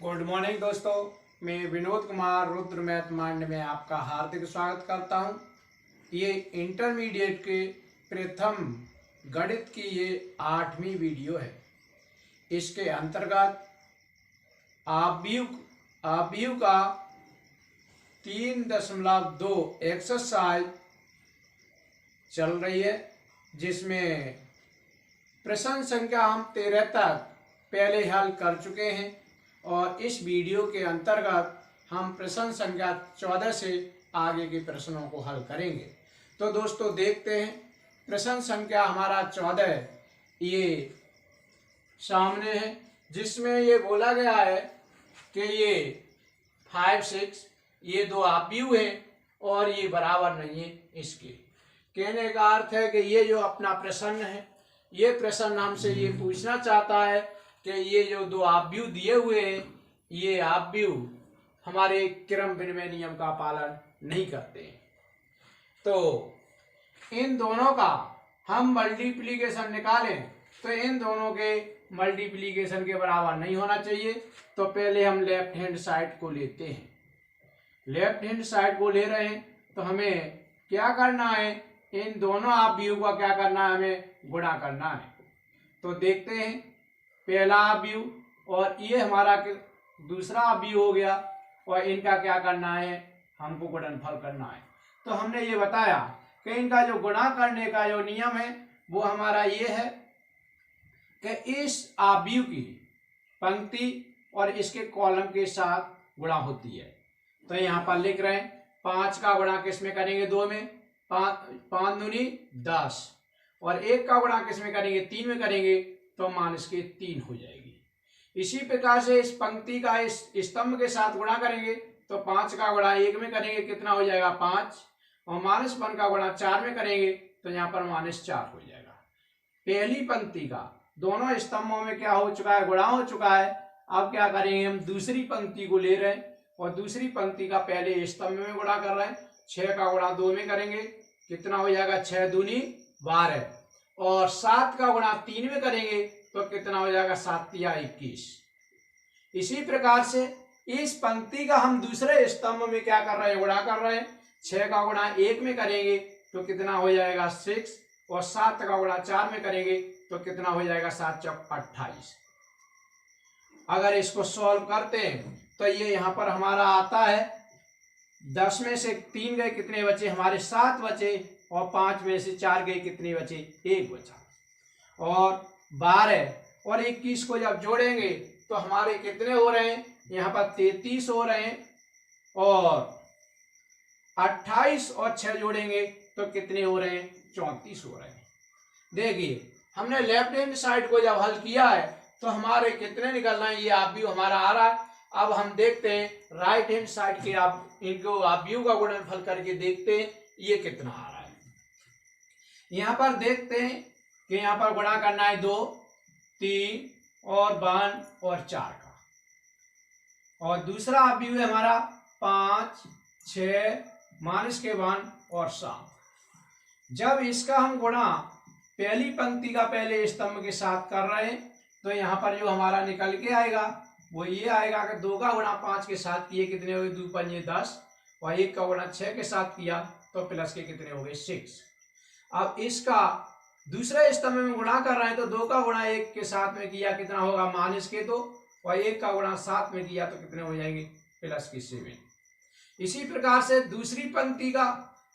Good morning दोस्तों, मैं Vinod Kumar Rudra math mind में आपका हार्दिक स्वागत करता हूं। ये इंटरमीडिएट के प्रथम गणित की ये 8वीं वीडियो है। इसके अंतर्गत आव्यूह का 3.2 एक्सरसाइज चल रही है, जिसमें प्रश्न संख्या हम 13 तक पहले हल कर चुके हैं और इस वीडियो के अंतर्गत हम प्रश्न संख्या 14 से आगे के प्रश्नों को हल करेंगे। तो दोस्तों देखते हैं, प्रश्न संख्या हमारा 14 ये सामने है, जिसमें ये बोला गया है कि ये 5, 6 ये दो आव्यूह है और ये बराबर नहीं है। इसके कहने का अर्थ है कि ये जो अपना प्रश्न है, ये प्रश्न हमसे ये पूछना चाहता है कि ये जो दो आव्यूह दिए हुए हैं, ये आव्यूह हमारे क्रम विनिमय नियम का पालन नहीं करते हैं। तो इन दोनों का हम मल्टीप्लिकेशन निकालें तो इन दोनों के मल्टीप्लिकेशन के बराबर नहीं होना चाहिए। तो पहले हम लेफ्ट हैंड साइड को लेते हैं। लेफ्ट हैंड साइड को ले रहे हैं तो हमें क्या करना है, इन दोनों आव्यूह का क्या करना है, हमें गुणा करना है। तो देखते हैं, पहला आव्यूह और ये हमारा दूसरा आव्यूह हो गया और इनका क्या करना है, हमको गुणनफल करना है। तो हमने ये बताया कि इनका जो गुणा करने का जो नियम है वो हमारा ये है कि इस आव्यूह की पंक्ति और इसके कॉलम के साथ गुणा होती है। तो यहाँ पर लिख रहे हैं 5 का गुणा किस में करेंगे, 2 में, 5 दूनी 10 और 1 का गुणा किस में करेंगे, 3 में करेंगे, तो मान इसके 3 हो जाएगी। इसी प्रकार से इस पंक्ति का इस स्तंभ के साथ गुणा करेंगे तो 5 का गुणा 1 में करेंगे, कितना हो जाएगा, 5, और -1 का गुणा 4 में करेंगे तो यहाँ पर -4 हो जाएगा। पहली पंक्ति का दोनों स्तंभों में क्या हो चुका है, गुणा हो चुका है। अब क्या करेंगे, हम दूसरी पंक्ति को ले रहे हैं और दूसरी पंक्ति का पहले स्तंभ में गुणा कर रहे हैं। 6 का गुणा 2 में करेंगे, कितना हो जाएगा, 6 दूनी 12, और 7 का गुणा 3 में करेंगे तो कितना हो जाएगा, 7 या 21। इसी प्रकार से इस पंक्ति का हम दूसरे स्तंभ में क्या कर रहे हैं, गुणा कर रहे हैं। 6 का गुणा 1 में करेंगे तो कितना हो जाएगा, 6, और 7 का गुणा 4 में करेंगे तो कितना हो जाएगा, 7 चौक 28। अगर इसको सॉल्व करते हैं तो ये यहाँ पर हमारा आता है 10 में से 3 गए, कितने बचे हमारे, 7 बचे, और 5 में से 4 गए, कितने बचे, 1 बचा, और 12 और 21 को जब जोड़ेंगे तो हमारे कितने हो रहे हैं, यहाँ पर 33 हो रहे हैं, और 28 और 6 जोड़ेंगे तो कितने हो रहे हैं, 34 हो रहे हैं। देखिए, हमने लेफ्ट हैंड साइड को जब हल किया है तो हमारे कितने निकल रहे हैं, ये आव्यूह हमारा आ रहा है। अब हम देखते हैं राइट हैंड साइड के इनको आव्यूह का गुणनफल करके देखते हैं ये कितना आ रहा है। यहाँ पर देखते हैं कि यहाँ पर गुणा करना है 2, 3 और 1 और 4 का, और दूसरा आव्यूह है हमारा 5, 6 माइनस के 1 और 7। जब इसका हम गुणा पहली पंक्ति का पहले स्तंभ के साथ कर रहे हैं तो यहाँ पर जो हमारा निकल के आएगा वो ये आएगा कि 2 का गुणा 5 के साथ किए, कितने हो गए, 2 पंजे 10, और 1 का गुणा 6 के साथ किया तो प्लस के कितने हो गए, 6। अब इसका दूसरे स्तंभ में गुणा कर रहे हैं तो 2 का गुणा 1 के साथ में किया, कितना होगा, -2, और 1 का गुणा 7 में किया तो कितने हो जाएंगे, +7। इसी प्रकार से दूसरी पंक्ति का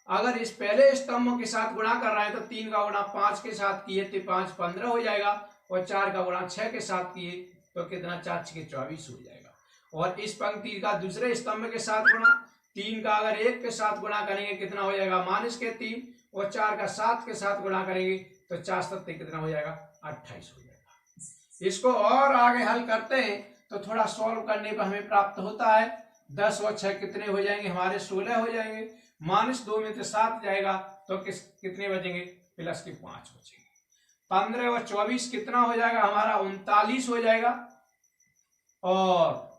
अगर इस पहले स्तंभ के साथ गुणा कर रहे हैं तो 3 का गुणा 5 के साथ किए तो 5 15 हो जाएगा, और 4 का गुणा 6 के साथ किए तो कितना, 4 6 24 हो जाएगा। और इस पंक्ति का दूसरे स्तंभ के साथ गुणा 3 का अगर 1 के साथ गुणा करेंगे कितना हो जाएगा, -3, और 4 का 7 के साथ गुणा करेंगे तो 4 7 कितना हो जाएगा, 28 हो जाएगा। इसको और आगे हल करते हैं तो थोड़ा सॉल्व करने पर हमें प्राप्त होता है 10 और 6 कितने हो जाएंगे, हमारे 16 हो जाएंगे, -2 में तो 7 जाएगा तो कितने बचेंगे, +5 बचेंगे। 15 और 24 कितना हो जाएगा, हमारा 39 हो जाएगा, और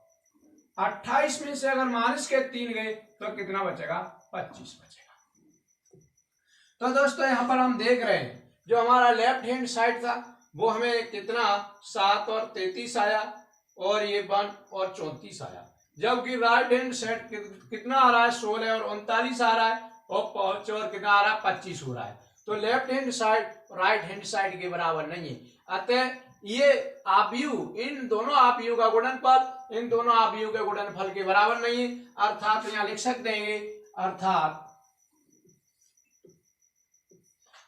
28 में से अगर -3 गए तो कितना बचेगा, 25 बचेगा। तो दोस्तों यहाँ पर हम देख रहे हैं जो हमारा लेफ्ट हैंड साइड था वो हमें कितना 7 और 33 आया, और ये 1 और 34 आया, जबकि राइट हैंड साइड कितना आ रहा है 16 और 39 आ रहा है, और 5 और कितना आ रहा है 25 हो रहा है। तो left hand side right hand side के बराबर नहीं है। अतः ये आव्यूह, इन दोनों आव्यूह का गुणनफल इन दोनों आव्यूह के गुणनफल के बराबर नहीं है। अर्थात यहाँ लिख सकते हैं, अर्थात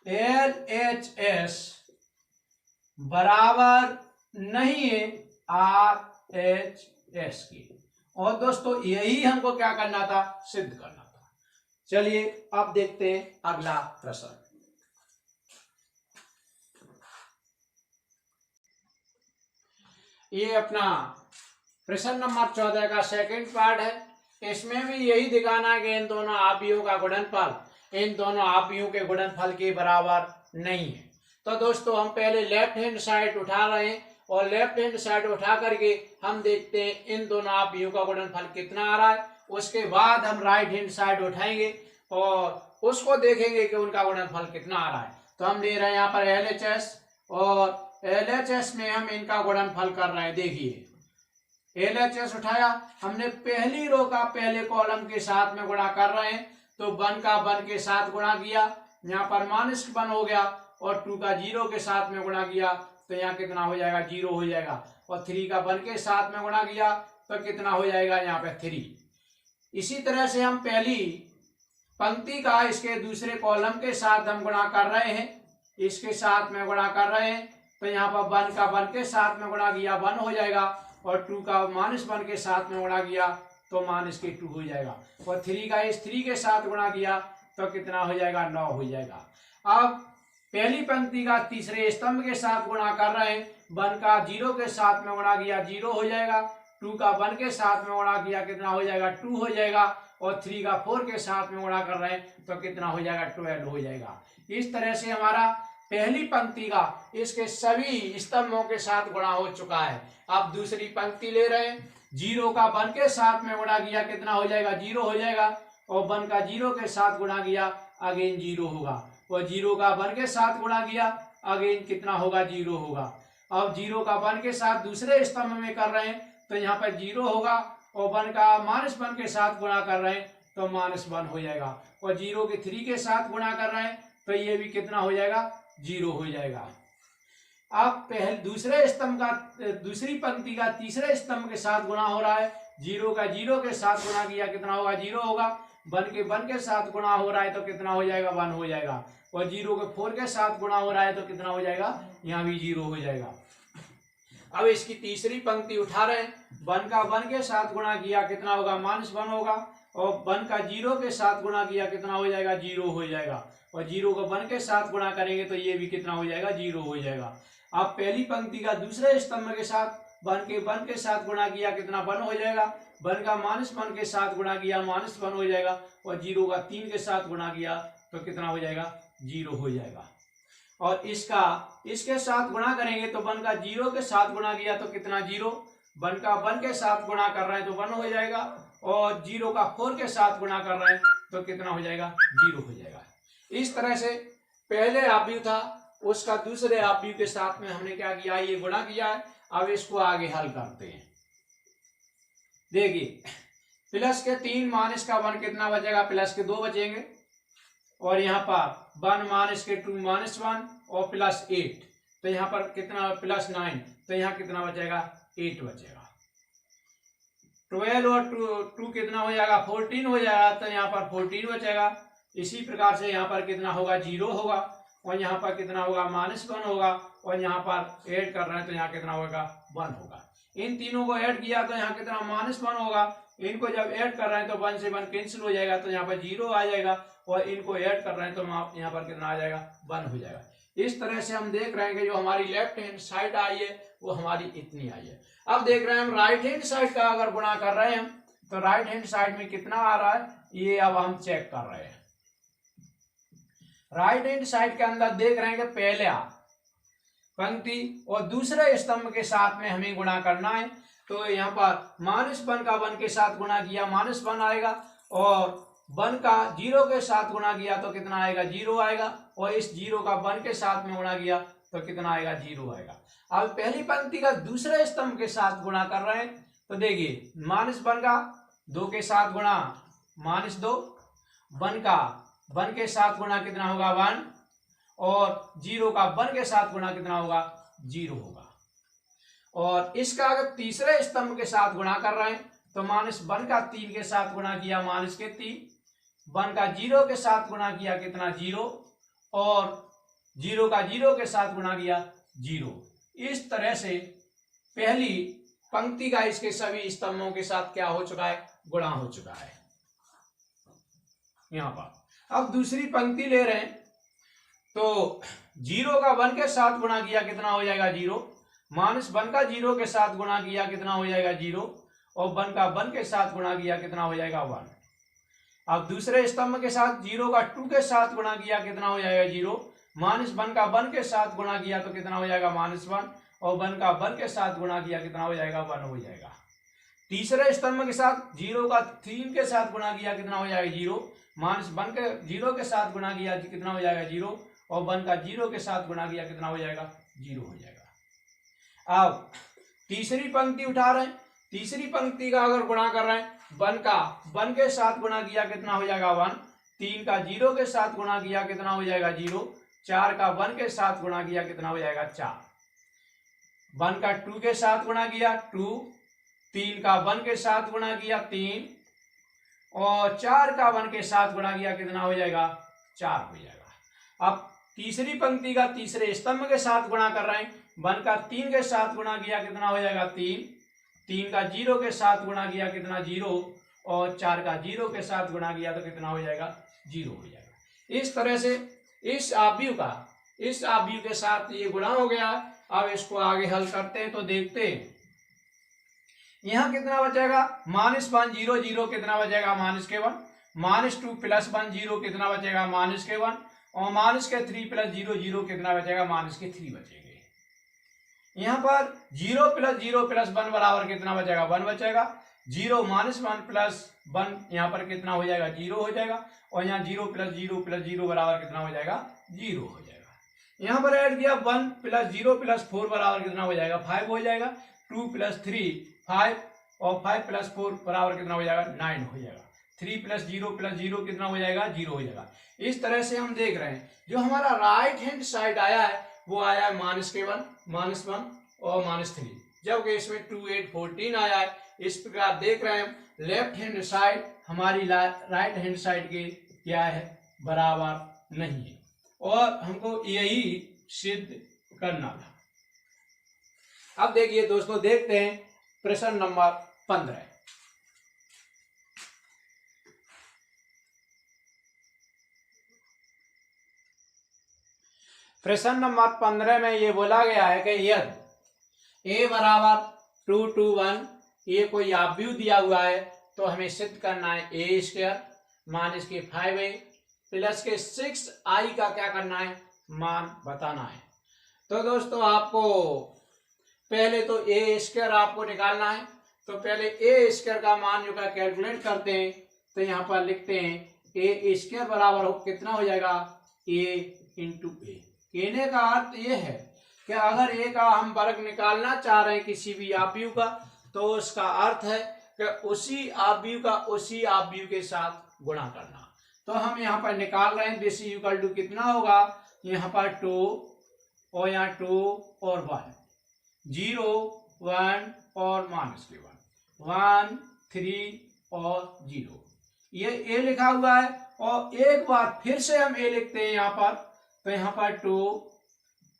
LHS बराबर नहीं है RHS की। और दोस्तों यही हमको क्या करना था, सिद्ध करना था। चलिए अब देखते हैं अगला प्रश्न। ये अपना प्रश्न नंबर 14 का सेकंड पार्ट है। इसमें भी यही दिखाना है कि इन दोनों आव्यूहों का गुणनफल इन दोनों आव्यूहों के गुणनफल के बराबर नहीं है। तो दोस्तों हम पहले लेफ्ट हैंड साइड उठा रहे हैं, और लेफ्ट हैंड साइड उठा करके हम देखते हैं इन दोनों आव्यूहों का गुणनफल कितना आ रहा है। उसके बाद हम राइट हैंड साइड उठाएंगे और उसको देखेंगे कि उनका गुणनफल कितना आ रहा है। तो हम ले रहे हैं यहाँ पर LHS, और LHS में हम इनका गुणनफल कर रहे हैं। देखिए LHS उठाया हमने, पहली रो का पहले कॉलम के साथ में गुणा कर रहे हैं, तो 1 का 1 के साथ गुणा किया, यहाँ पर -1 हो गया, और 2 का 0 के साथ में गुणा किया तो यहाँ कितना हो जाएगा 0 हो जाएगा, और 3 का 1 के साथ में गुणा किया तो कितना हो जाएगा यहाँ पे 3। इसी तरह से हम पहली पंक्ति का इसके दूसरे कॉलम के साथ हम गुणा कर रहे हैं, इसके साथ में गुणा कर रहे हैं, तो यहाँ पर 1 का 1 के साथ में गुणा किया 1 हो जाएगा, और 2 का -1 के साथ में गुणा किया तो -2 हो जाएगा, और 3 का इस 3 के साथ गुणा किया तो कितना हो जाएगा 9 हो जाएगा। अब पहली पंक्ति का तीसरे स्तंभ के साथ गुणा कर रहे हैं, 1 का 0 के साथ में गुणा किया 0 हो जाएगा, 2 का 1 के साथ में गुणा किया कितना हो जाएगा 2 हो जाएगा, और 3 का 4 के साथ में गुणा कर रहे हैं तो कितना हो जाएगा 12 हो जाएगा। इस तरह से हमारा पहली पंक्ति का इसके सभी स्तंभों के साथ गुणा हो चुका है। अब दूसरी पंक्ति ले रहे हैं, 0 का 1 के साथ में गुणा किया कितना हो जाएगा 0 हो जाएगा, और 1 का 0 के साथ गुणा किया अगेन 0 होगा, और 0 का 1 के साथ गुणा किया अगेन कितना होगा 0 होगा। अब 0 का 1 के साथ दूसरे स्तंभ में कर रहे हैं तो यहाँ पर 0 होगा, और 1 का -1 के साथ गुणा कर रहे हैं तो -1 हो जाएगा, और 0 के 3 के साथ गुणा कर रहे हैं तो ये भी कितना हो जाएगा 0 हो जाएगा। अब पहले दूसरे स्तंभ का दूसरी पंक्ति का तीसरे स्तंभ के साथ गुणा हो रहा है, 0 का 0 के साथ गुणा किया कितना होगा 0 होगा, 1 के 1 के साथ गुणा हो रहा है तो कितना हो जाएगा 1 हो जाएगा, और 0 के 4 के साथ गुणा हो रहा है तो कितना हो जाएगा यहाँ भी 0 हो जाएगा। अब इसकी तीसरी पंक्ति उठा रहे हैं, 1 का 1 के साथ गुणा किया कितना होगा -1 होगा, और 1 का 0 के साथ गुणा किया कितना हो जाएगा 0 हो जाएगा, और 0 को 1 के साथ गुणा करेंगे तो ये भी कितना हो जाएगा 0 हो जाएगा। अब पहली पंक्ति का दूसरे स्तंभ के साथ 1 के 1 के साथ गुणा किया कितना 1 हो जाएगा, 1 का -1 के साथ गुणा किया -1 हो जाएगा, और 0 का 3 के साथ गुणा किया तो कितना हो जाएगा 0 हो जाएगा। और इसके साथ गुणा करेंगे तो 1 का 0 के साथ गुणा किया तो कितना 0, 1 का 1 के साथ गुणा कर रहे हैं तो 1 हो जाएगा, और 0 का 4 के साथ गुणा कर रहे हैं तो कितना हो जाएगा 0 हो जाएगा। इस तरह से पहले आव्यूह था उसका दूसरे आव्यूह के साथ में हमने क्या किया, ये गुणा किया है। अब इसको आगे हल करते हैं। देखिए प्लस के 3 माइनस का 1 कितना बचेगा, प्लस के 2 बचेंगे, और यहाँ पर 1 माइनस के 2 -1 और +8 तो यहाँ पर कितना +9 तो यहाँ कितना बचेगा 8 बचेगा। 12 और 2 कितना हो जाएगा 14 हो जाएगा, तो यहाँ पर 14 बचेगा। इसी प्रकार से यहाँ पर कितना होगा 0 होगा, और यहाँ पर कितना होगा -1 होगा, और यहाँ पर ऐड कर रहे हैं तो यहाँ कितना होगा 1 होगा। इन तीनों को ऐड किया तो यहाँ कितना -1 होगा, इनको जब ऐड कर रहे हैं तो 1 से 1 कैंसिल हो जाएगा तो यहाँ पर 0 आ जाएगा, और इनको ऐड कर रहे हैं तो यहाँ पर कितना आ जाएगा 1 हो जाएगा। इस तरह से हम देख रहे हैं कि जो हमारी लेफ्ट हैंड साइड आई है वो हमारी इतनी आई है। अब देख रहे हैं हम राइट हैंड साइड का अगर गुणा कर रहे हैं तो राइट हैंड साइड में कितना आ रहा है ये अब हम चेक कर रहे हैं। राइट हैंड साइड के अंदर देख रहे हैं कि पहले पंक्ति और दूसरे स्तंभ के साथ में हमें गुणा करना है, तो यहाँ पर -1 का 1 के साथ गुणा किया -1 आएगा, और 1 का 0 के साथ गुणा किया तो कितना आएगा 0 आएगा, और इस 0 का 1 के साथ में गुणा किया तो कितना आएगा, 0 आएगा। अब पहली पंक्ति का दूसरे स्तंभ के साथ गुणा कर रहे हैं, तो देखिए -1 का 2 के साथ गुणा -2, 1 का 1 के साथ गुणा कितना होगा 1, और 0 का 1 के साथ गुणा कितना होगा 0 होगा। और इसका अगर तीसरे स्तंभ के साथ गुणा कर रहे हैं तो -1 का 3 के साथ गुणा किया -3, 1 का 0 के साथ गुणा किया कितना 0, और 0 का 0 के साथ गुणा किया 0। इस तरह से पहली पंक्ति का इसके सभी स्तंभों के साथ क्या हो चुका है, गुणा हो चुका है यहां पर। अब दूसरी पंक्ति ले रहे हैं तो 0 का 1 के साथ गुणा किया कितना हो जाएगा 0, -1 का 0 के साथ गुणा किया कितना हो जाएगा 0, और 1 का 1 के साथ गुणा किया कितना हो जाएगा 1। अब दूसरे स्तंभ के साथ 0 का 2 के साथ गुणा किया कितना हो जाएगा 0, -1 का 1 के साथ गुणा किया तो कितना हो जाएगा -1, और 1 का 1 के साथ गुणा किया कितना हो जाएगा 1 हो जाएगा। तीसरे स्तंभ के साथ 0 का 3 के साथ गुणा किया कितना हो जाएगा 0, -1 के 0 के साथ गुणा किया कितना हो जाएगा 0, और 1 का 0 के साथ गुणा किया कितना हो जाएगा 0 हो जाएगा। अब तीसरी पंक्ति उठा रहे हैं, तीसरी पंक्ति का अगर गुणा कर रहे हैं 1 का 1 के साथ गुणा किया कितना हो जाएगा 1, 3 का 0 के साथ गुणा किया कितना हो जाएगा 0, 4 का 1 के साथ गुणा किया कितना हो जाएगा 4, 1 का 2 के साथ गुणा किया 2, 3 का 1 के साथ गुणा किया 3, और 4 का 1 के साथ गुणा किया कितना हो जाएगा 4 हो जाएगा। अब तीसरी पंक्ति का तीसरे स्तंभ के साथ गुणा कर रहे हैं, 1 का 3 के साथ गुणा किया कितना हो जाएगा 3, 3 का 0 के साथ गुणा किया कितना 0, और 4 का 0 के साथ गुणा किया तो कितना हो जाएगा 0 हो जाएगा। इस तरह से इस आव्यूह के साथ ये गुणा हो गया। अब इसको आगे हल करते हैं तो देखते हैं यहाँ कितना बचेगा, -1 0 0 कितना बचेगा -1, -2 +1 0 कितना बचेगा -1, और -3 + 0 0 कितना बचेगा -3 बचेंगे। यहाँ पर 0 + 0 + 1 बराबर कितना बचेगा 1 बचेगा, 0 -1 + 1 यहाँ पर कितना हो जाएगा 0 हो जाएगा, और यहाँ 0 + 0 + 0 बराबर कितना हो जाएगा 0 हो जाएगा। यहाँ पर ऐड किया 1 + 0 + 4 बराबर कितना हो जाएगा 5 हो जाएगा, 2 + 3 5, और 5 + 4 बराबर कितना हो जाएगा 9 हो जाएगा, 3 + 0 + 0 कितना हो जाएगा 0 हो जाएगा। इस तरह से हम देख रहे हैं जो हमारा राइट हैंड साइड आया है वो आया है -1 और -3, जबकि इसमें 2 8 14 आया है। इस प्रकार देख रहे हैं लेफ्ट हैंड साइड हमारी राइट हैंड साइड के क्या है, बराबर नहीं है, और हमको यही सिद्ध करना था। अब देखिए दोस्तों, देखते हैं प्रश्न नंबर 15। प्रश्न नंबर 15 में ये बोला गया है कि यदि a बराबर 2 2 1 ये कोई आव्यूह दिया हुआ है तो हमें सिद्ध करना है a² माइनस के 5a प्लस के 6i का क्या करना है, मान बताना है। तो दोस्तों आपको पहले तो a² आपको निकालना है, तो पहले a² का मान जो का कैलकुलेट करते हैं, तो यहाँ पर लिखते हैं a² बराबर कितना हो जाएगा a इंटू a। कहने का अर्थ ये है कि अगर a का हम वर्ग निकालना चाह रहे हैं किसी भी आव्यूह का, तो उसका अर्थ है कि उसी आव्यूह का उसी आव्यूह के साथ गुणा करना। तो हम यहाँ पर निकाल रहे हैं, दिस इक्वल टू कितना होगा, यहाँ पर 2 और यहाँ 2 और 1, 0 1 और -1 1 3 और 0, ये a लिखा हुआ है। और एक बार फिर से हम a लिखते हैं यहाँ पर, तो यहाँ पर 2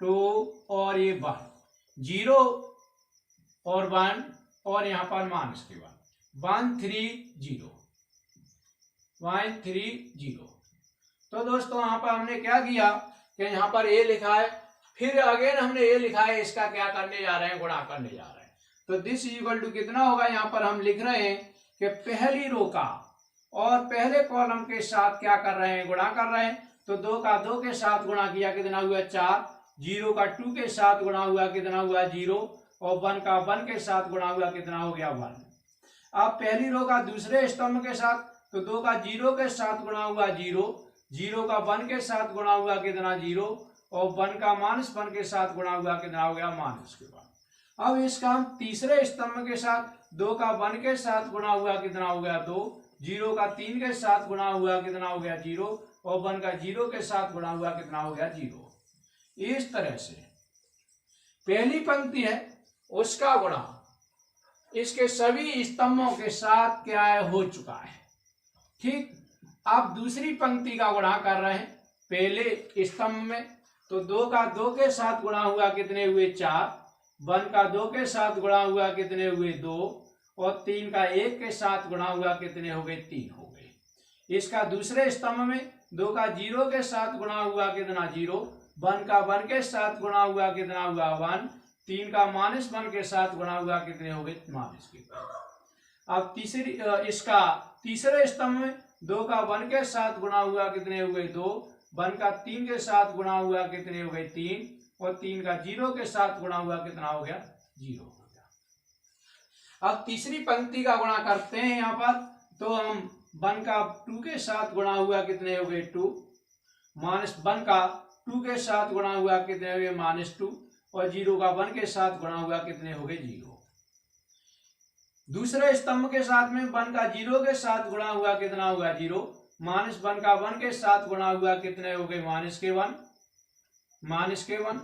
2 और ये 1 0 और 1 और यहाँ पर -1 1 3 0 1 3 0। तो दोस्तों यहाँ पर हमने क्या किया कि यहाँ पर a लिखा है, फिर अगेन हमने a लिखा है, इसका क्या करने जा रहे हैं, गुणा करने जा रहे हैं। तो दिस इक्वल टू कितना होगा, यहाँ पर हम लिख रहे हैं कि पहली रो का और पहले कॉलम के साथ क्या कर रहे हैं, गुणा कर रहे हैं। तो 2 का 2 के साथ गुणा किया कितना हुआ 4, 0 का 2 के साथ गुणा हुआ कितना हुआ 0, और 1 का 1 के साथ गुणा हुआ कितना हो गया 1। अब पहली रो का दूसरे स्तंभ के साथ, तो 2 का 0 के साथ गुणा हुआ 0, 0 का 1 के साथ गुणा हुआ कितना 0, और 1 का -1 के साथ गुणा हुआ कितना हो गया -1। अब इसका हम तीसरे स्तंभ के साथ 2 का 1 के साथ गुणा हुआ कितना हो गया 2, 0 का 3 के साथ गुणा हुआ कितना हो गया 0 और 1 का 0 के साथ गुणा हुआ कितना हो गया 0। इस तरह से पहली पंक्ति है उसका गुणा इसके सभी स्तंभों के साथ क्या है हो चुका है। ठीक, अब दूसरी पंक्ति का गुणा कर रहे हैं पहले स्तंभ में, तो 2 का 2 के साथ गुणा हुआ कितने हुए 4, 1 का 2 के साथ गुणा हुआ कितने हुए 2 और 3 का 1 के साथ गुणा हुआ कितने हो गए 3 हो गए। इसका दूसरे स्तंभ में 2 का 0 के साथ गुणा हुआ कितना 0, 1 का 1 के साथ गुणा हुआ कितना हुआ 1, 3 का -1 के साथ गुणा हुआ कितने हो गए -1। अब इसका तीसरे स्तंभ में 2 का 1 के साथ गुणा हुआ कितने हुए 2, 1 का 3 के साथ गुणा हुआ कितने हो गए 3 और 3 का 0 के साथ गुणा हुआ कितना हो गया 0 हो गया। अब तीसरी पंक्ति का गुणा करते हैं यहाँ पर, तो हम 1 का 2 के साथ गुणा हुआ कितने हो गए 2, -1 का 2 के साथ गुणा हुआ कितने हो गए -2 और 0 का 1 के साथ गुणा हुआ कितने हो गए 0। दूसरे स्तंभ के साथ में 1 का 0 के साथ गुणा हुआ कितना हुआ 0, -1 का 1 के साथ गुणा हुआ कितने हो गए -1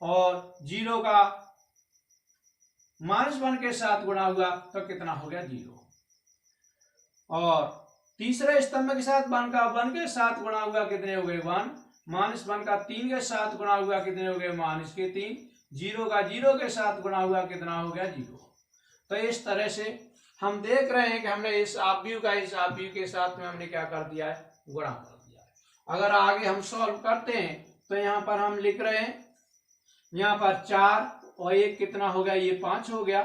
और 0 का -1 के साथ गुणा हुआ तो कितना हो गया 0। और तीसरे स्तंभ के साथ 1 का 1 के साथ गुणा हुआ कितने हो गए 1, -1 का 3 के साथ गुणा हुआ कितने हो गए -3, 0 का 0 के साथ गुणा हुआ कितना हो गया 0। तो इस तरह से हम देख रहे हैं कि हमने इस आव्यूह का इस आव्यूह के साथ में हमने क्या कर दिया है गुणा कर दिया है। अगर आगे हम सॉल्व करते हैं तो यहाँ पर हम लिख रहे हैं, यहाँ पर 4 और 1 कितना हो गया ये 5 हो गया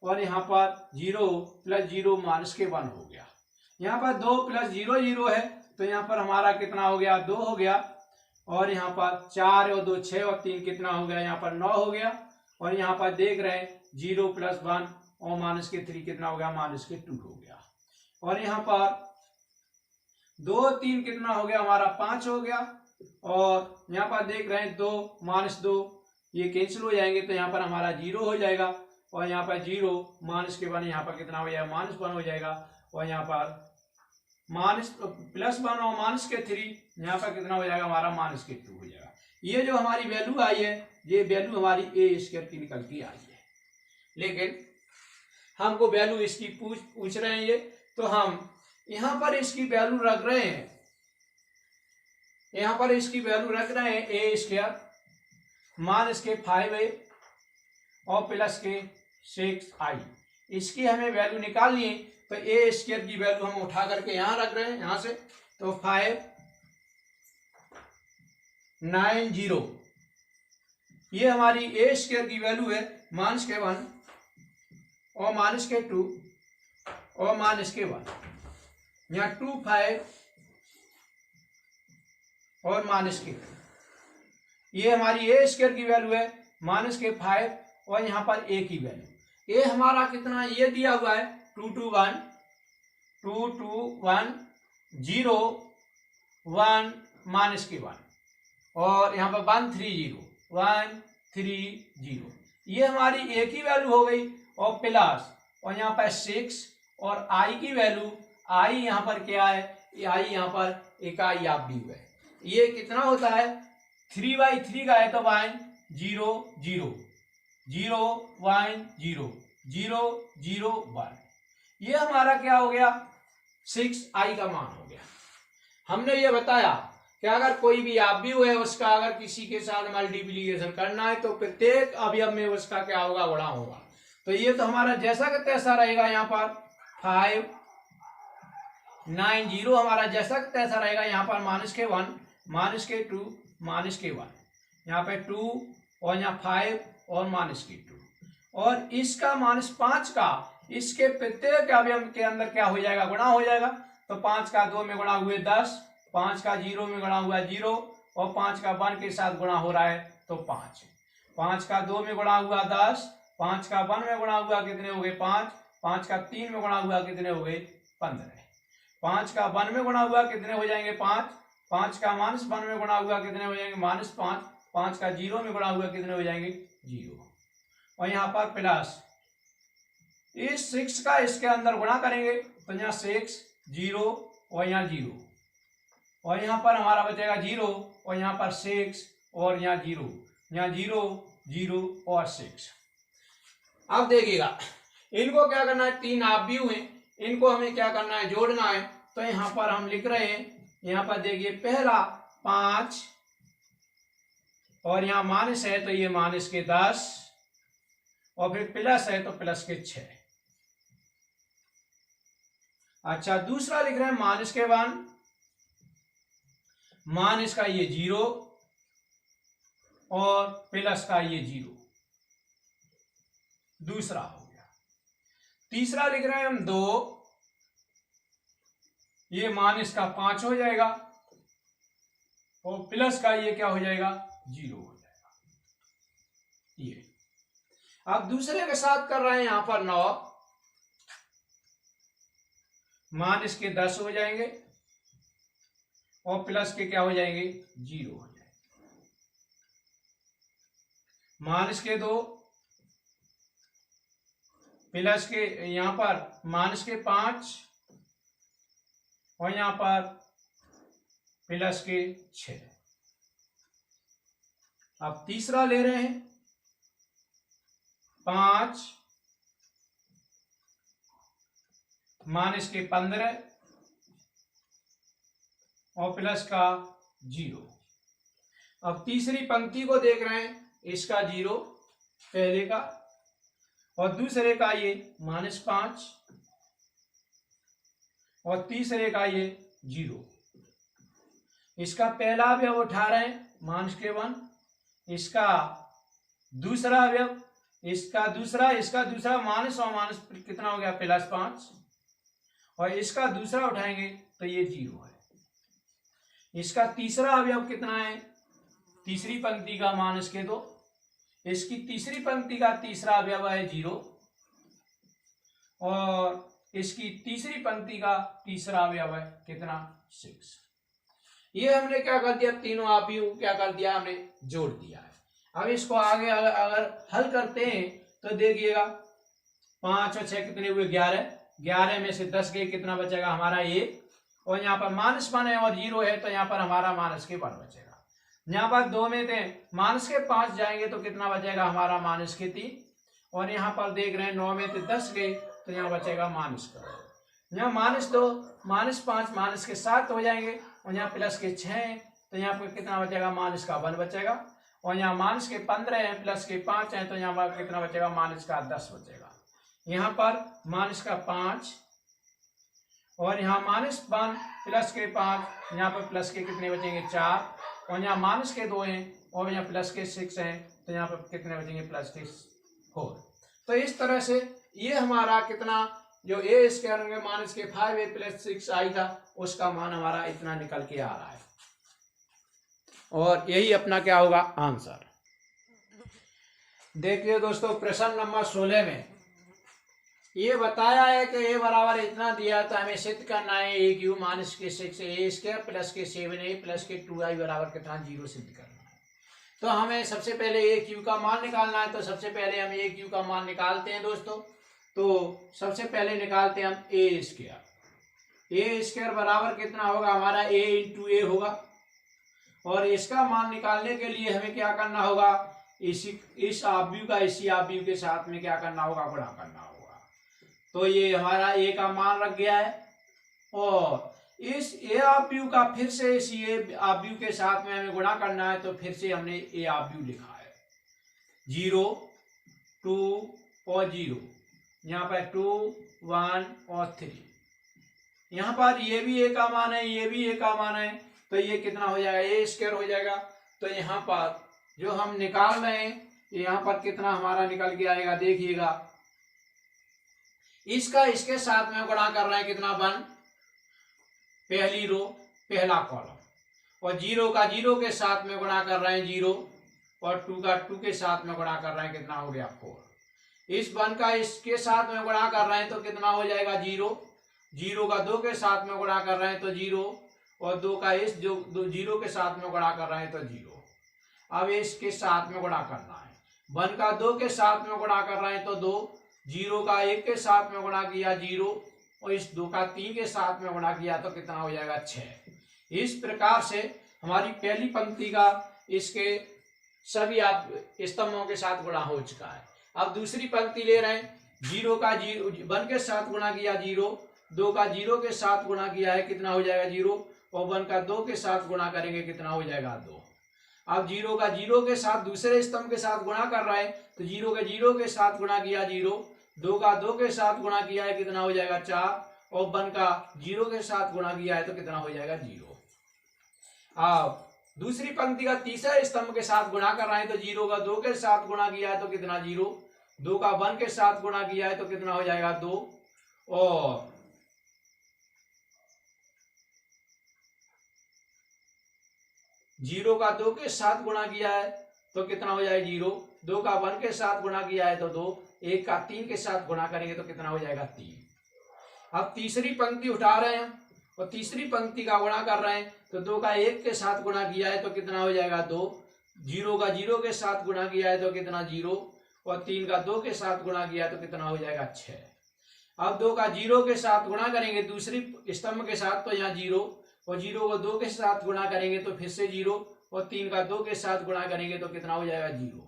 और यहाँ पर 0 + 0 -1 हो गया। यहाँ पर 2 + 0 0 है तो यहाँ पर हमारा कितना हो गया 2 हो गया और यहाँ पर 4 और 2 6 और 3 कितना हो गया यहाँ पर 9 हो गया और यहाँ पर देख रहे हैं 0 + 1 और -3 कितना हो गया -2 हो गया और यहाँ पर 2 3 कितना हो गया हमारा 5 हो गया और यहाँ पर देख रहे हैं 2 -2 ये कैंसिल हो जाएंगे तो यहाँ पर हमारा 0 हो जाएगा और यहाँ पर 0 -1 यहाँ पर कितना हो जाएगा -1 हो जाएगा और यहाँ पर +1 और -3 यहाँ पर कितना हो जाएगा हमारा -2 हो जाएगा। ये जो हमारी वैल्यू आई है ये वैल्यू हमारी a² की निकल के आई है, लेकिन हमको वैल्यू इसकी पूछ रहे हैं ये, तो हम यहाँ पर इसकी वैल्यू रख रहे हैं, यहाँ पर इसकी वैल्यू रख रहे हैं a² -5a और +6i। इसकी हमें वैल्यू निकालनी है तो a² की वैल्यू हम उठा करके यहाँ रख रहे हैं, यहाँ से तो 590 ये हमारी a² की वैल्यू है -1 और -2 और -1 यहाँ 2 5 और -1 ये हमारी a² की वैल्यू है -5 और यहाँ पर a की वैल्यू a हमारा कितना ये दिया हुआ है 2 2 1 2 2 1 0 1 -1 और यहाँ पर 1 3 0 1 3 0 ये हमारी a की वैल्यू हो गई और प्लस और यहाँ पर 6 और i की वैल्यू i यहाँ पर क्या है i यहाँ पर इकाई आव्यूह है। ये कितना होता है 3/3 का है तो 1 0 0 0 1 0 0 0 1 ये हमारा क्या हो गया 6i का मान हो गया। हमने ये बताया कि अगर कोई भी आव्यूह है उसका अगर किसी के साथ मल्टीप्लिकेशन करना है तो प्रत्येक अवयव में उसका क्या होगा गुणा होगा। तो ये तो हमारा जैसा का तैसा रहेगा, यहाँ पर 590 हमारा जैसा का तैसा रहेगा, यहाँ पर -1 -2 -1 यहाँ पे 2 और यहाँ 5 और -2 और इसका -5 का इसके प्रत्येक अवयव के अंदर क्या हो जाएगा गुणा हो जाएगा। तो 5 का 2 में गुणा हुए 10, 5 का 0 में गुणा हुआ 0 और 5 का 1 के साथ गुणा हो रहा है तो 5, 5 का 2 में गुणा हुआ 10, 5 का 1 में गुणा हुआ कितने हो गए 5, 5 का 3 में गुणा हुआ कितने हो गए 15, 5 का 1 में गुणा हुआ कितने हो जाएंगे 5, 5 का -1 में गुणा हुआ कितने हो जाएंगे -5, 5 का 0 में गुणा हुआ कितने हो जाएंगे 0, और यहाँ पर प्लस इस 6 का इसके अंदर गुणा करेंगे तो यहाँ 6 0 और यहाँ 0, और यहाँ पर हमारा बचेगा 0 और यहाँ पर 6 और यहाँ 0, यहाँ 0 0 और 6। अब देखिएगा इनको क्या करना है, 3 आव्यूह हैं, इनको हमें क्या करना है, जोड़ना है। तो यहाँ पर हम लिख रहे हैं, यहाँ पर देखिए पहला 5 और यहाँ माइनस है तो ये माइनस के 10 और फिर प्लस है तो प्लस के 6। अच्छा दूसरा लिख रहे हैं माइनस के 1, माइनस का ये 0 और प्लस का ये 0, दूसरा हो गया। तीसरा लिख रहे हैं हम 2, ये माइनस का 5 हो जाएगा और प्लस का ये क्या हो जाएगा 0 हो जाएगा। ये अब दूसरे के साथ कर रहे हैं, यहां पर 9, माइनस के 10 हो जाएंगे और प्लस के क्या हो जाएंगे 0 हो जाएंगे। माइनस के 2, प्लस के यहां पर माइनस के 5 और यहां पर प्लस के 6। अब तीसरा ले रहे हैं 5 माइनस के 15 और प्लस का 0। अब तीसरी पंक्ति को देख रहे हैं, इसका 0 पहले का और दूसरे का ये -5 और तीसरे का ये 0। इसका पहला अवयव उठा रहे हैं माइनस के 1, इसका दूसरा अवयव, इसका दूसरा माइनस और माइनस कितना हो गया +5 और इसका दूसरा उठाएंगे तो ये 0 है। इसका तीसरा अवयव कितना है, तीसरी पंक्ति का माइनस के 2, इसकी तीसरी पंक्ति का तीसरा अवयव है 0 और इसकी तीसरी पंक्ति का तीसरा अवयव है कितना 6। ये हमने क्या कर दिया, तीनों आव्यूह क्या कर दिया, हमने जोड़ दिया है। अब इसको आगे अगर हल करते हैं तो देखिएगा 5 और 6 कितने हुए 11, 11 में से 10 गए, कितना बचेगा हमारा 1, और यहाँ पर -1 है और 0 है तो यहाँ पर हमारा माइनस के 1 बचेगा। यहाँ पर 2 में थे माइनस के 5 जाएंगे तो कितना बचेगा हमारा माइनस के 3, और यहाँ पर देख रहे हैं 9 में से 10 गए तो यहाँ बचेगा माइनस का, यहाँ -2 -5 माइनस के 7 हो जाएंगे और यहाँ प्लस के 6 है तो यहाँ पर कितना बचेगा माइनस का 1 बचेगा, और यहाँ माइनस के 15 है प्लस के 5 है तो यहाँ पर कितना बचेगा माइनस का 10 बचेगा। यहाँ पर माइनस का 5 और यहाँ -1 प्लस के 5, यहाँ पर प्लस के कितने बचेंगे 4, और यहाँ माइनस के 2 हैं और यहाँ प्लस के 6 हैं तो यहाँ पर कितने बचेंगे प्लस के 4। तो इस तरह से ये हमारा कितना जो ए स्क्वायर होंगे माइनस के 5a + 6i था उसका मान हमारा इतना निकल के आ रहा है, और यही अपना क्या होगा आंसर। देखिए दोस्तों प्रश्न नंबर 16 में ये बताया है कि a बराबर इतना दिया तो हमें सिद्ध करना है a क्यूब माइनस के 6a² प्लस के 7a प्लस के 2i बराबर कितना 0 सिद्ध करना है। तो हमें सबसे पहले a क्यूब का मान निकालना है, तो सबसे पहले हम a क्यूब का मान निकालते हैं दोस्तों। तो सबसे पहले निकालते हैं हम a² बराबर कितना होगा हमारा a × a होगा, और इसका मान निकालने के लिए हमें क्या करना होगा, इस आव्यूह का इसी आव्यूह के साथ में क्या करना होगा गुणा करना होगा। तो ये हमारा a का मान रख गया है, और इस a आव्यूह का फिर से इसी a आव्यूह के साथ में हमें गुणा करना है, तो फिर से हमने a आव्यूह लिखा है 0 2 और 0, यहाँ पर 2 1 और 3, यहाँ पर ये भी a का मान है ये भी a का मान है, तो ये कितना हो जाएगा a² हो जाएगा। तो यहाँ पर जो हम निकाल रहे हैं यहाँ पर कितना हमारा निकल के आएगा, देखिएगा इसका इसके साथ में गुणा कर रहे हैं कितना 1 पहली रो पहला कॉलम, और 0 का 0 के साथ में गुणा कर रहे हैं 0, और 2 का 2 के साथ में गुणा कर रहे हैं कितना हो गया 4। इस 1 का इसके साथ में गुणा कर रहे हैं तो कितना हो जाएगा 0, 0 का 2 के साथ में गुणा कर रहे हैं तो 0, और 2 का इस जो 0 के साथ में गुणा कर रहे हैं तो 0। अब इसके साथ में गुणा करना है। 1 का 2 के साथ में गुणा कर रहे हैं तो 2, 0 का 1 के साथ में गुणा किया 0, और इस 2 का 3 के साथ में गुणा किया तो कितना हो जाएगा 6। इस प्रकार से हमारी पहली पंक्ति का इसके सभी आप स्तंभों के साथ गुणा हो चुका है। अब दूसरी पंक्ति ले रहे हैं, 0 का 1 के साथ गुणा किया 0, 2 का 0 के साथ गुणा किया है कितना हो जाएगा 0, और 1 का 2 के साथ गुणा करेंगे कितना हो जाएगा 2। अब 0 का 0 के साथ दूसरे स्तंभ के साथ गुणा कर रहे हैं तो 0 का 0 के साथ गुणा किया 0, 2 का 2 के साथ गुणा किया है कितना हो जाएगा 4, और 1 का 0 के साथ गुणा किया है तो कितना हो जाएगा 0। अब दूसरी पंक्ति का तीसरे स्तंभ के साथ गुणा कर रहे हैं तो 0 का 2 के साथ गुणा किया है तो कितना 0, 2 का 1 के साथ गुणा किया है तो कितना हो जाएगा 2, और 0 का 2 के साथ गुणा किया है तो कितना हो जाएगा 0, 2 का 1 के साथ गुणा किया है तो 2, 1 का 3 के साथ गुणा करेंगे तो कितना हो जाएगा 3। अब तीसरी पंक्ति उठा रहे हैं और तीसरी पंक्ति का गुणा कर रहे हैं तो 2 का 1 के साथ गुणा किया है तो कितना हो जाएगा 2, 0 का 0 के साथ गुणा किया है तो कितना 0, और 3 का 2 के साथ गुणा किया तो कितना हो जाएगा 6। अब 2 का 0 के साथ गुणा करेंगे दूसरी स्तंभ के साथ तो यहाँ 0, और 0 को 2 के साथ गुणा करेंगे तो फिर से 0, और 3 का 2 के साथ गुणा करेंगे तो कितना हो जाएगा 0।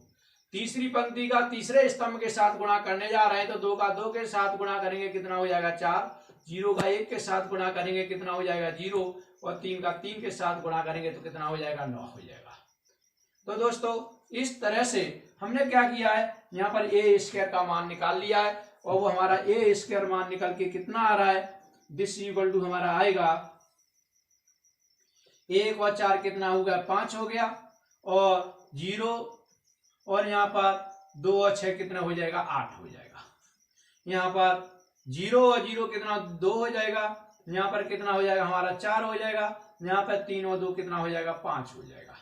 तीसरी पंक्ति का तीसरे स्तंभ के साथ गुणा करने जा रहे हैं तो 2 का 2 के साथ गुणा करेंगे कितना हो जाएगा 4, 0 का 1 के साथ गुणा करेंगे कितना हो जाएगा 0, और 3 का 3 के साथ गुणा करेंगे तो कितना हो जाएगा 9 हो जाएगा। तो दोस्तों इस तरह से हमने क्या किया है, यहाँ पर ए स्क्वायर का मान निकाल लिया है, और वो हमारा ए स्क्वायर मान निकल के कितना आ रहा है, दिस इक्वल टू हमारा आएगा 1 और 4 कितना हो गया 5 हो गया, और 0 और यहाँ पर 2 और 6 कितना हो जाएगा 8 हो जाएगा। यहाँ पर 0 और 0 कितना 2 हो जाएगा, यहाँ पर कितना हो जाएगा हमारा 4 हो जाएगा, यहाँ पर 3 और 2 कितना हो जाएगा 5 हो जाएगा,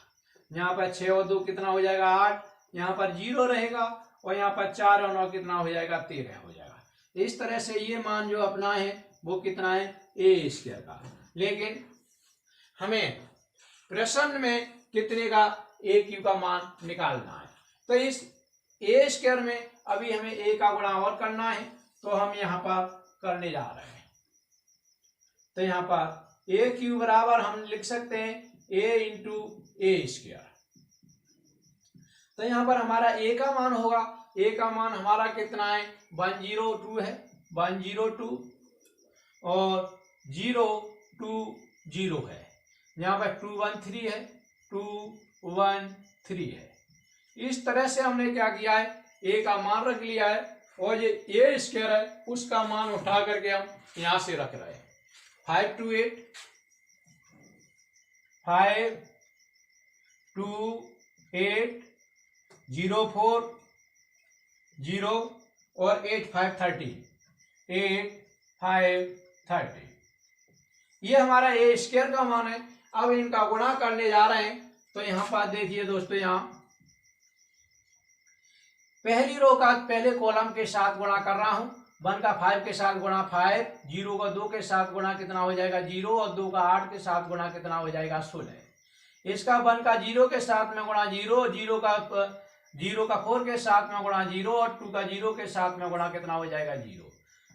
यहाँ पर 6 और 2 कितना हो जाएगा 8, यहाँ पर 0 रहेगा, और यहाँ पर 4 और 9 कितना हो जाएगा 13 हो जाएगा। इस तरह से ये मान जो अपना है वो कितना है ए स्क्वायर का। लेकिन हमें प्रश्न में कितने का ए क्यू का मान निकालना है, तो इस ए स्क्वायर में अभी हमें ए का गुणा और करना है, तो हम यहाँ पर करने जा रहे हैं। तो यहाँ पर ए क्यू बराबर हम लिख सकते हैं ए इंटू ए स्क्वायर। तो यहाँ पर हमारा ए का मान होगा, ए का मान हमारा कितना है 102 है, 102, और 020 है, यहाँ पर 213 है, 213 है। इस तरह से हमने क्या किया है, ए का मान रख लिया है, और ये ए स्क्वायर है उसका मान उठा करके हम यहां से रख रहे हैं 5 2 8, 5 2 8 0 4 0 और 8 5 30, 8 5 30, ये हमारा ए स्क्वायर का मान है। अब इनका गुणा करने जा रहे हैं, तो यहाँ पर देखिए दोस्तों, यहाँ पहली रो का पहले कॉलम के साथ गुणा कर रहा हूं, 1 का 5 के साथ गुणा 5, 0 का 2 के साथ गुणा कितना हो जाएगा 0, और 2 का 8 के साथ गुणा कितना हो जाएगा 16। इसका 1 का 0 के साथ में गुणा 0, 0 का 4 के साथ में गुणा 0, और 2 का 0 के साथ में गुणा कितना हो जाएगा 0।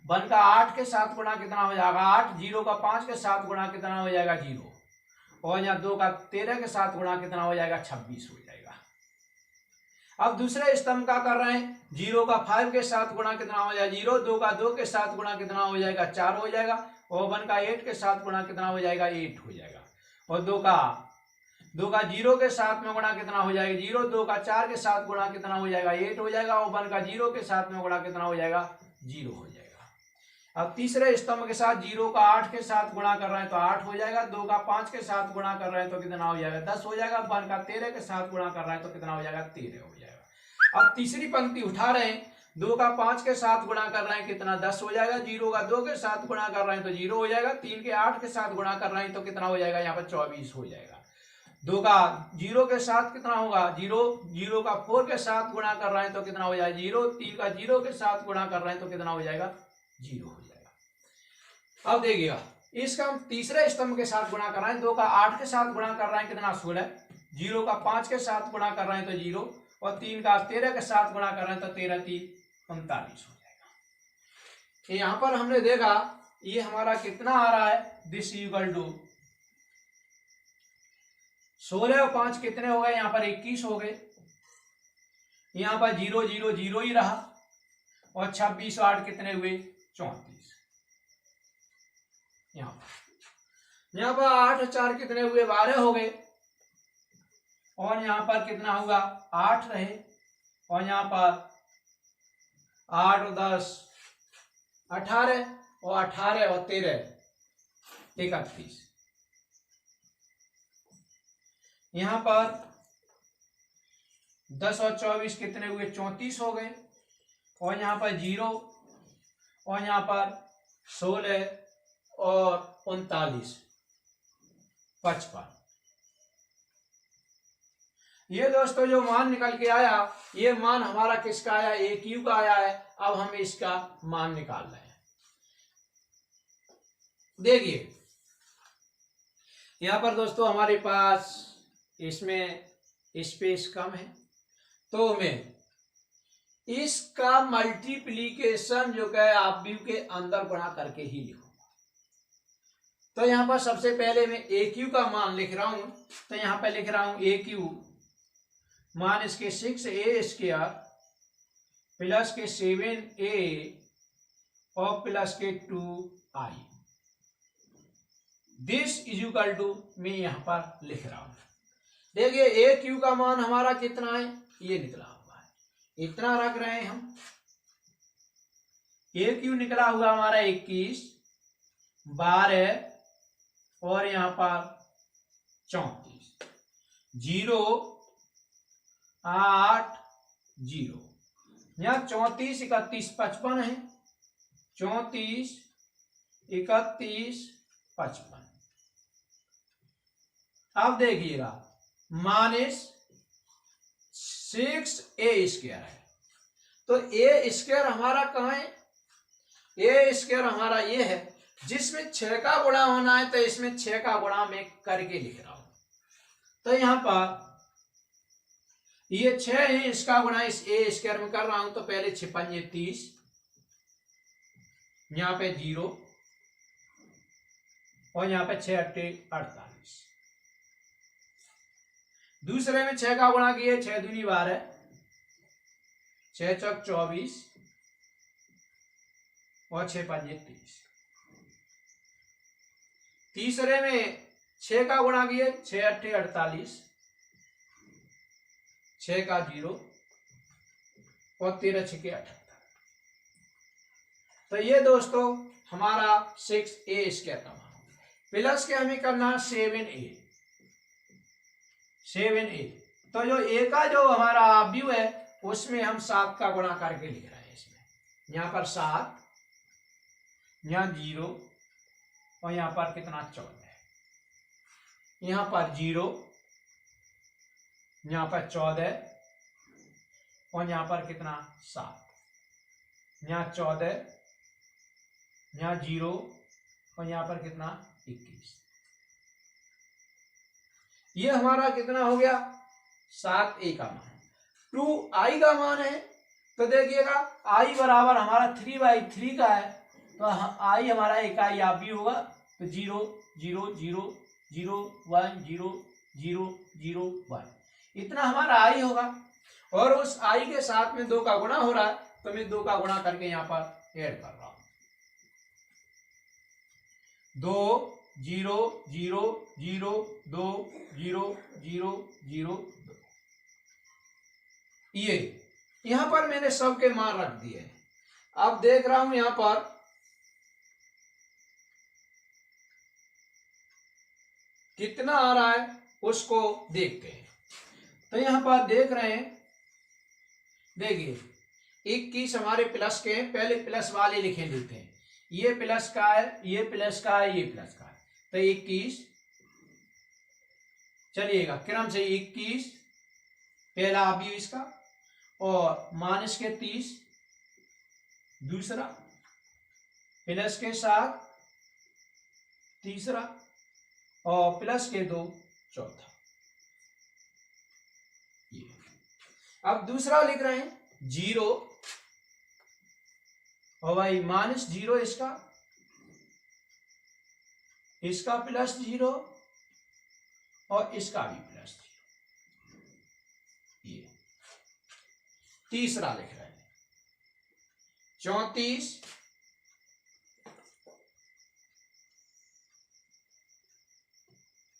1 का 8 के साथ गुणा कितना हो जाएगा 8, 0 का 5 के साथ गुणा कितना हो जाएगा 0, और यहाँ 2 का 13 के साथ गुणा कितना हो जाएगा 26 हो जाएगा। अब दूसरे स्तंभ का कर रहे हैं, 0 का 5 के साथ गुणा कितना हो जाएगा 0, 2 का 2 के साथ गुणा कितना हो जाएगा 4 हो जाएगा, और 1 का 8 के साथ गुणा कितना हो जाएगा 8 हो जाएगा, और 2 का 0 के साथ में गुणा कितना हो जाएगा 0, 2 का 4 के साथ गुणा कितना हो जाएगा 8 हो जाएगा, और 1 का 0 के साथ में गुणा कितना हो जाएगा 0 हो जाएगा। अब तीसरे स्तंभ के साथ 0 का 8 के साथ गुणा कर रहे हैं तो 8 हो जाएगा, 2 का 5 के साथ गुणा कर रहे हैं तो कितना हो जाएगा 10 हो जाएगा, 1 का 13 के साथ गुणा कर रहे हैं तो कितना हो जाएगा 13 हो जाएगा। अब तीसरी पंक्ति उठा रहे हैं, 2 का 5 के साथ गुणा कर रहे हैं कितना 10 हो जाएगा, 0 का 2 के साथ गुणा कर रहे हैं तो 0 हो जाएगा, 3 के 8 के साथ गुणा कर रहे हैं तो कितना हो जाएगा यहाँ पर 24 हो जाएगा। 2 का 0 के साथ कितना होगा 0, 0 का 4 के साथ गुणा कर रहे हैं तो कितना हो जाएगा 0, 3 का 0 के साथ गुणा कर रहे हैं तो कितना हो जाएगा 0 हो जाएगा। अब देखिएगा इसका हम तीसरे स्तंभ के साथ गुणा कर रहे हैं, 2 का 8 के साथ गुणा कर रहे हैं, कितना 16, 0 का 5 के साथ गुणा कर रहे हैं तो 0, और 3 का 13 के साथ गुणा कर रहे हैं तो 13 3 39 हो जाएगा। यहाँ पर हमने देखा ये हमारा कितना आ रहा है, दिस इक्वल टू 16 और 5 कितने हो गए, यहाँ पर 21 हो गए, यहाँ पर 0 0 0 ही रहा, और 26 और 8 कितने हुए 34। यहाँ पर 8 और 4 कितने हुए 12 हो गए, और यहाँ पर कितना होगा 8 रहे, और यहाँ पर 8 और 10 18, और 18 और 13 31। यहाँ पर 10 और 24 कितने हुए 34 हो गए, और यहाँ पर 0, और यहाँ पर 16 और 39 55। ये दोस्तों जो मान निकल के आया, ये मान हमारा किसका आया, AQ का आया है। अब हम इसका मान निकाल रहे हैं। देखिए यहां पर दोस्तों हमारे पास इसमें स्पेस कम है, तो मैं इसका मल्टीप्लीकेशन जो है आप व्यू के अंदर बना करके ही लिखूंगा। तो यहां पर सबसे पहले मैं AQ का मान लिख रहा हूं, तो यहां पर लिख रहा हूं AQ मान इसके 6a² प्लस के 7a और प्लस के 2i, this is equal to मैं यहां पर लिख रहा हूं। देखिए AQ का मान हमारा कितना है, ये निकला हुआ है, इतना रख रहे हैं हम। AQ निकला हुआ हमारा 21 12 और यहां पर 34, 0 8 0, यहाँ 34 31 55 है, 34 31 55। अब देखिएगा -6a² है, तो a² हमारा कहाँ है, a² हमारा ये है जिसमें 6 का गुणा होना है, तो इसमें 6 का गुणा मैं करके लिख रहा हूं। तो यहां पर ये 6 है, इसका गुणा इस a² में कर रहा हूं, तो पहले 6 5 30, यहां पे 0, और यहां पे 6 8 48। दूसरे में 6 का गुणा किए, 6 दूनी 12, 6 चौक 24 और 6 5 30। तीसरे में 6 का गुणा किए, 6 8 48, 6 का 0 और 13 6 के 78। तो ये दोस्तों हमारा 6a² का मान, प्लस के हमें करना 7a। तो जो a का जो हमारा व्यू है उसमें हम 7 का गुणा करके लिख रहे हैं। इसमें यहाँ पर 7, यहाँ 0 और यहाँ पर कितना 14, यहाँ पर 0, यहाँ पर 14 और यहाँ पर कितना 7, यहाँ 14, यहाँ 0 और यहाँ पर कितना 21। ये हमारा कितना हो गया 7a का मान। 2i का मान है, तो देखिएगा i बराबर हमारा 3/3 का है, तो i हमारा इकाई आप भी होगा, तो 0 0 0 0 1 0 0 0 1 इतना हमारा i होगा। और उस i के साथ में 2 का गुणा हो रहा है, तो मैं 2 का गुणा करके यहाँ पर ऐड कर रहा हूं। 2 0 0 0 2 0 0 0 2। ये यहां पर मैंने सबके मान रख दिए। अब देख रहा हूं यहां पर कितना आ रहा है उसको देखते हैं। तो यहां पर देख रहे हैं, देखिए 21 हमारे प्लस के, पहले प्लस वाले लिखे देते हैं। ये प्लस का है, ये प्लस का है, ये प्लस का है, तो 21 चलिएगा क्रम से 21 पहला अभी इसका, और माइनस के 30 दूसरा, प्लस के 7 तीसरा और प्लस के 2 चौथा। ये अब दूसरा लिख रहे हैं 0 और भाई -0 इसका +0 और इसका भी +0। ये तीसरा लिख रहे हैं 34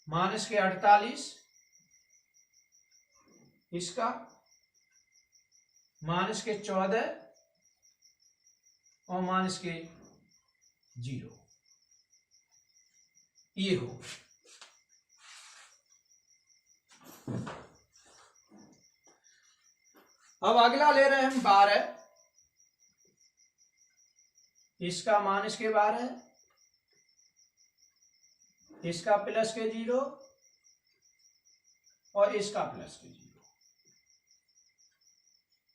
-48 इसका -14 और -0। ये हो। अब अगला ले रहे हैं हम 12, इसका -12, इसका +0 और इसका +0।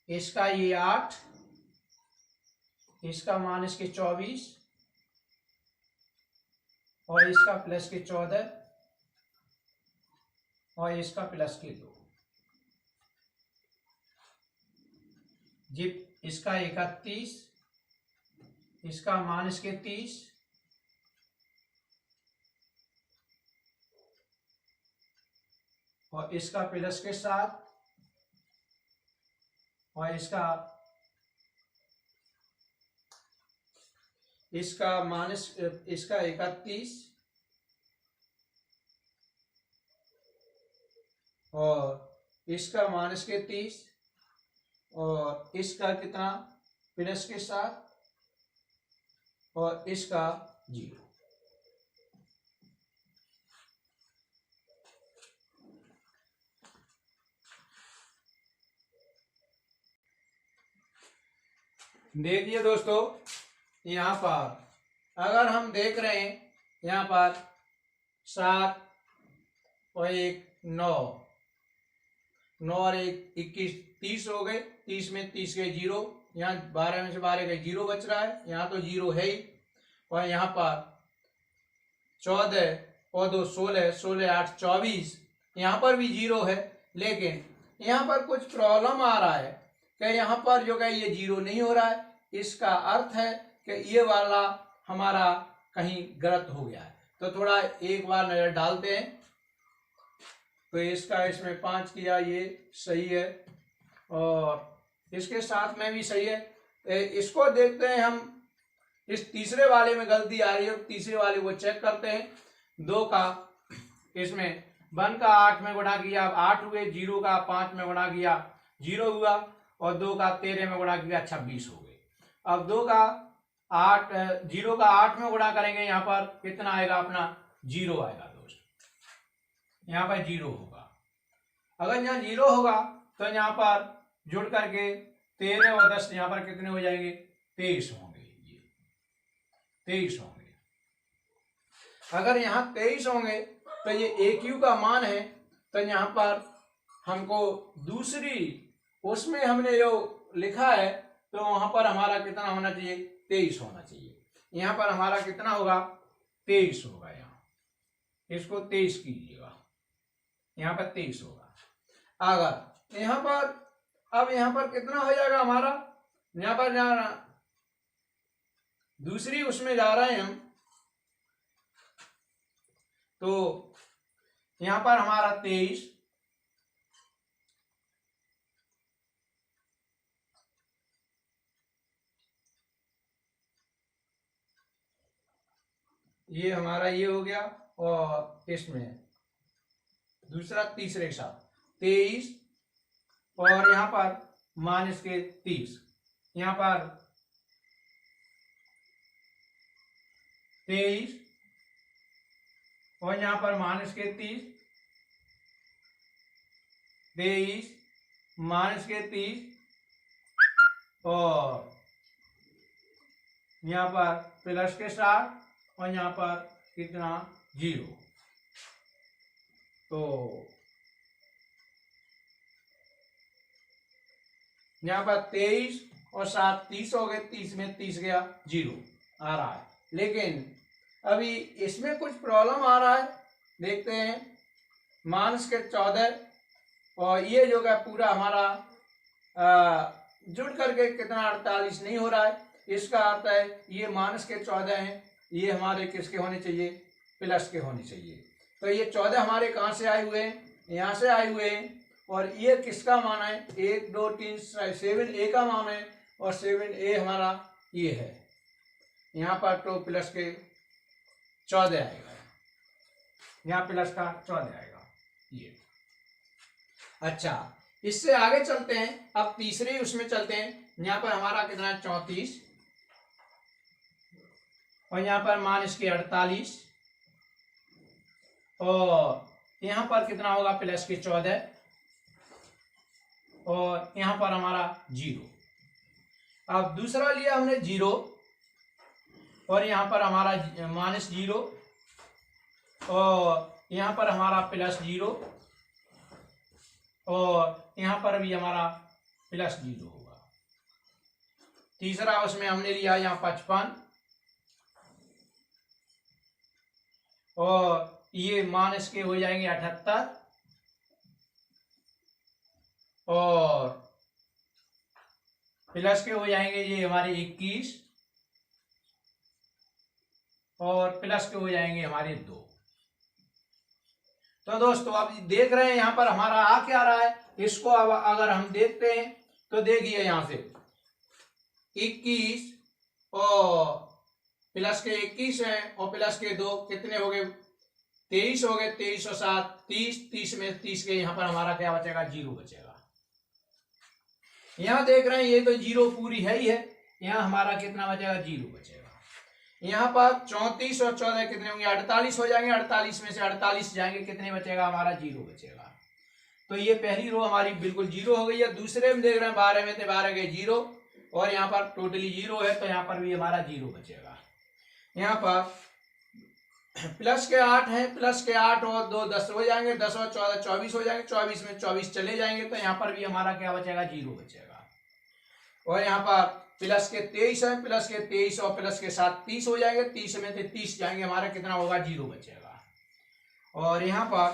इसका ये 8, इसका -24 और इसका +14 और इसका +2। जिप इसका 31, इसका -30 और इसका +7 और इसका इसका 31 और इसका -30 और इसका कितना +7 और इसका 0। देखिए दोस्तों, यहाँ पर अगर हम देख रहे हैं यहाँ पर 7 और 1 9 और 1 21 30 हो गए। 30 में 30 गए 0, यहाँ 12 में से 12 गए 0 बच रहा है, यहाँ तो 0 है ही। और यहाँ पर 14 और 2 16, 16 8 24, यहाँ पर भी 0 है। लेकिन यहाँ पर कुछ प्रॉब्लम आ रहा है कि यहाँ पर जो है ये 0 नहीं हो रहा है। इसका अर्थ है कि ये वाला हमारा कहीं गलत हो गया है। तो थोड़ा एक बार नजर डालते हैं। तो इसका इसमें 5 किया, ये सही है और इसके साथ में भी सही है। इसको देखते हैं हम, इस तीसरे वाले में गलती आ रही है, तीसरे वाले को चेक करते हैं। 2 का इसमें 1 का 8 में गुणा किया 8 हुए, 0 का 5 में गुणा किया 0 हुआ और 2 का 13 में गुणा किया 26 हो गए। अब 0 का 8 में गुणा करेंगे, यहाँ पर कितना आएगा अपना 0 आएगा दोस्त, यहाँ पर 0 होगा। अगर यहाँ 0 होगा तो यहाँ पर जुड़ करके 13 और 10 यहाँ पर कितने हो जाएंगे 23 होंगे। ये 23 होंगे। अगर यहाँ 23 होंगे तो ये AQ का मान है। तो यहाँ पर हमको दूसरी उसमें हमने जो लिखा है तो वहां पर हमारा कितना होना चाहिए 23 होना चाहिए। यहाँ पर हमारा कितना होगा 23 होगा। यहाँ इसको 23 कीजिएगा, यहाँ पर 23 होगा। अगर यहाँ पर अब यहाँ पर कितना हो जाएगा हमारा, यहाँ पर जाना दूसरी उसमें जा रहे हैं हम, तो यहाँ पर हमारा 23 ये हमारा ये हो गया और इसमें दूसरा तीसरे के साथ 23 और यहाँ पर -30, यहाँ पर 23 और यहाँ पर -30, 23 -30 और यहाँ पर प्लस के साथ और यहाँ पर कितना 0। तो यहाँ पर 23 और 7 30 हो गए, 30 में 30 गया 0 आ रहा है। लेकिन अभी इसमें कुछ प्रॉब्लम आ रहा है, देखते हैं। -14 और ये जो है पूरा हमारा जुड़ करके कितना 48 नहीं हो रहा है। इसका अर्थ है ये -14 हैं, ये हमारे किसके होने चाहिए, प्लस के होने चाहिए। तो ये 14 हमारे कहाँ से आए हुए हैं, यहाँ से आए हुए हैं। और ये किसका मान है, 1 2 3 7A का मान है, और 7A हमारा ये है। यहाँ पर तो प्लस के 14 आएगा, यहाँ प्लस का 14 आएगा ये। अच्छा, इससे आगे चलते हैं, अब तीसरे उसमें चलते हैं। यहाँ पर हमारा कितना है 34, और यहाँ पर -48, और यहाँ पर कितना होगा प्लस के 14, और यहाँ पर हमारा 0। अब दूसरा लिया हमने 0, और यहाँ पर हमारा -0, और यहाँ पर हमारा +0, और यहाँ पर भी हमारा +0 होगा। तीसरा उसमें हमने लिया यहाँ 55, और ये माइनस के हो जाएंगे 78, और प्लस के हो जाएंगे ये हमारे 21, और प्लस के हो जाएंगे हमारे 2। तो दोस्तों अब देख रहे हैं यहाँ पर हमारा आ क्या रहा है। इसको अब अगर हम देखते हैं तो देखिए यहाँ से 21 और प्लस के 21 है, और प्लस के 2 कितने हो गए, 23 हो गए। 23 और 7 30, 30 में 30 के यहाँ पर हमारा क्या बचेगा, 0 बचेगा। यहाँ देख रहे हैं ये तो 0 पूरी है ही है, यहाँ हमारा कितना बचेगा, 0 बचेगा। यहाँ पर 34 और 14 कितने होंगे, 48 हो जाएंगे। 48 में से 48 जाएंगे, कितने बचेगा हमारा, 0 बचेगा। तो ये पहली रो हमारी बिल्कुल 0 हो गई है। दूसरे में देख रहे हैं 12 में थे 12 के 0, और यहाँ पर टोटली 0 है, तो यहाँ पर भी हमारा 0 बचेगा। यहाँ पर प्लस के 8 है, प्लस के 8 और 2 10 हो जाएंगे, 10 और 14 24 हो जाएंगे। 24 में 24 चले जाएंगे, तो यहाँ पर भी हमारा क्या बचेगा, 0 बचेगा। और यहाँ पर प्लस के 23 है, प्लस के 23 और प्लस के 7 30 हो जाएंगे। 30 में से 30 जाएंगे, हमारा कितना होगा, 0 बचेगा। और यहाँ पर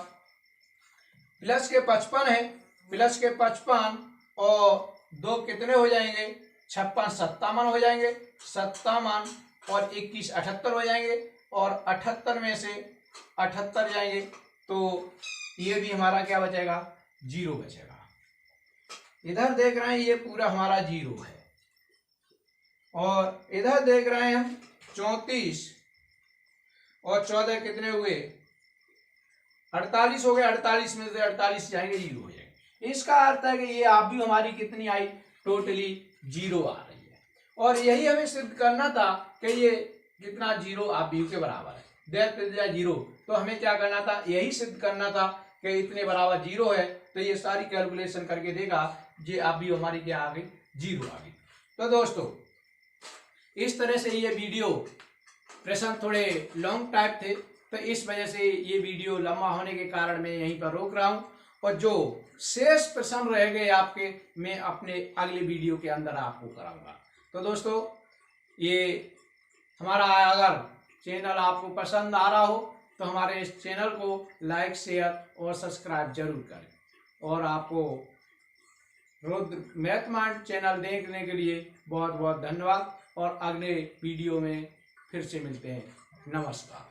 प्लस के 55 है, प्लस के 55 और 2 कितने हो जाएंगे, 56 57 हो जाएंगे। 57 और 21 78 हो जाएंगे, और 78 में से 78 जाएंगे, तो ये भी हमारा क्या बचेगा, 0 बचेगा। इधर देख रहे हैं ये पूरा हमारा 0 है, और इधर देख रहे हैं हम 34 और 14 कितने हुए, 48 हो गए। 48 में से 48 जाएंगे, 0 हो जाएंगे। इसका अर्थ है कि ये आप भी हमारी कितनी आई, टोटली 0 आ रही है। और यही हमें सिद्ध करना था कि ये कितना 0 आप भी के बराबर है, दैट 0। तो हमें क्या करना था, यही सिद्ध करना था कि इतने बराबर 0 है। तो ये सारी कैलकुलेशन करके देगा, ये आप भी हमारी क्या आ गई, 0 आ गई। तो दोस्तों इस तरह से ये वीडियो प्रश्न थोड़े लॉन्ग टाइप थे, तो इस वजह से ये वीडियो लंबा होने के कारण मैं यहीं पर रोक रहा हूं। और जो शेष प्रश्न रह गए आपके, मैं अपने अगले वीडियो के अंदर आपको कराऊंगा। तो दोस्तों ये हमारा अगर चैनल आपको पसंद आ रहा हो तो हमारे इस चैनल को लाइक शेयर और सब्सक्राइब जरूर करें। और आपको रुद्र मैथ माइंड चैनल देखने के लिए बहुत बहुत धन्यवाद, और अगले वीडियो में फिर से मिलते हैं। नमस्कार।